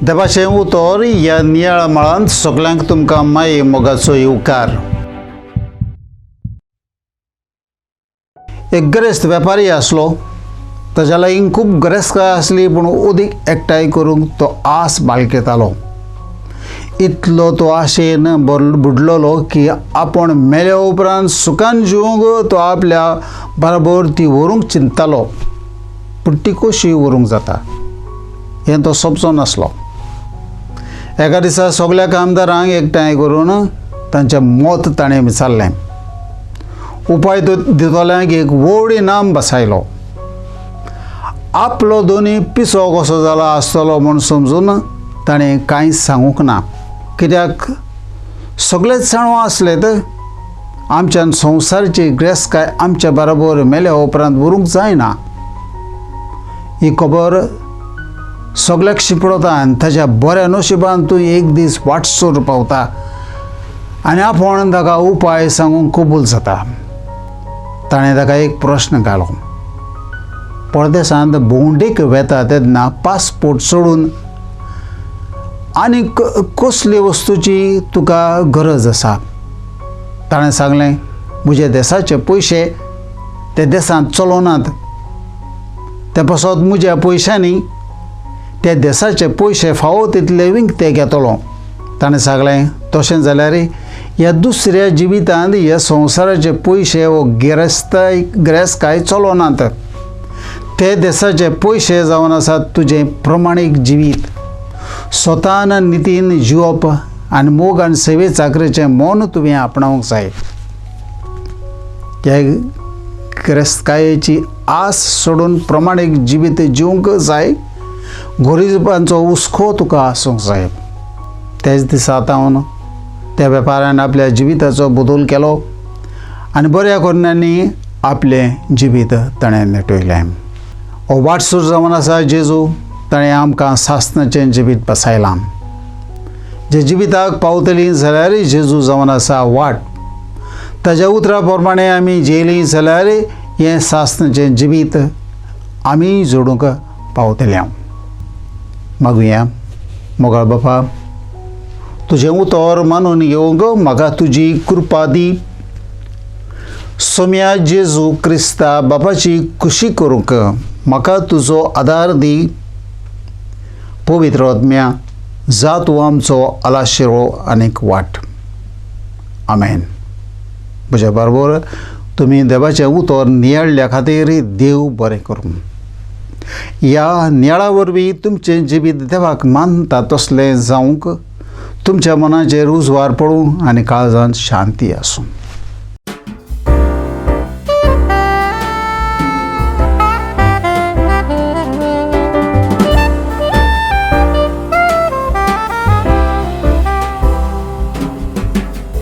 देवाचें उतर ह्या नियाळ मळांत सगळ्यांक तुमकां माये मोगाचो येवकार. एक गिरेस्त वेपारी आसलो. ताच्या लागीं खूब गिरेस्तकाय आसली, पूण उदीक एकठांय करूंक तो आस बाळगितालो. इतलो तो आशेन बुडलोलो की आपूण मेल्या उपरांत सुखान जिवंक तो आपल्या बरोबर ती व्हरूंक चिंततालो, पूण ती कशी व्हरूंक जाता हें तो समजो नासलो. एका दिसा सगळ्या कामदारांक एकठांय करून तांचें मत ताणें विचारलें. उपाय दितल्यांक एक व्हड इनाम बसयलो. आपलो दोनी पिसो कसो जाला आसतलो म्हूण समजून ताणें कांयच सांगूंक ना, कित्याक सगळेच जाणू आसलेत आमच्यान संवसाराची गिरेस्तकाय आमच्या बरोबर मेल्या उपरांत व्हरूंक जायना. ही खबर सगळ्याक शिपडता आनी ताच्या बऱ्या नशिबान तूं एक दीस वाटसर पावता आनी आपूण ताका उपाय सांगूंक कबूल जाता. ताणें ताका एक प्रश्न घालो. परदेसांत भोंवडेक वेता तेन्ना पासपोर्ट सोडून आनी कसले वस्तूची तुका गरज आसा? ताणें सांगलें, म्हज्या देशाचे पयशे ते देशांत चलोनात. ते पासत म्हज्या पयशांनी त्या देशाचे पयशे फावो तितले विकते घेतलो. ताणें सांगलें, तशें जाल्यार ह्या दुसऱ्या जिवितांत ह्या संवसाराचे पयशे वो गिरेस्तकाय चलोनात. ते देशाचे पयशे जावन आसात तुजें प्रमाणीक जिवीत. स्वतान नितीन जिवप आनी मोग आनी सेवे चाकरेचें मन तुवें आपणावंक जाय. ह्या गिरेस्तकायेची आस सोडून प्रमाणीक जिवीत जिवंक जाय. गरिबांचो हुस्को तुका आसूंक जाय. तेच दिसा हांव त्या वेपाऱ्यान आपल्या जिविताचो बदल केलो आनी बऱ्या कारणांनी आपलें जिवीत ताणें नेटयलें. हो वाटसूर जावन आसा जेजू ताणें आमकां सासणाचें जिवीत बसयलां. जे जिविताक पावतलीं जाल्यार जेजू जावन आसा वाट. ताच्या उतरा प्रमाणें आमी जेलीं जाल्यार हें सासणाचें जिवीत आमी जोडूंक पावतलीं. मागुया. मोगाळ बापा, तुजें उतर मानून घेवंक म्हाका तुजी कृपा दी. सोम्या जेजू क्रिस्ता बापाची खुशी करूंक म्हाका तुजो आदार दी. पवित्र आत्म्या, जा तूं आमचो आलाशिरो आनीक वाट. आमेन. म्हज्या बरोबर तुमी देवाचें उतर नियाळल्या खातीर देव बरें करूं. ह्या नियाळा वरवीं तुमचें जिवीत देवाक मानता तसलें जावंक तुमच्या मनाचेर उजवार पडूं आनी काळजांत शांती आसूं.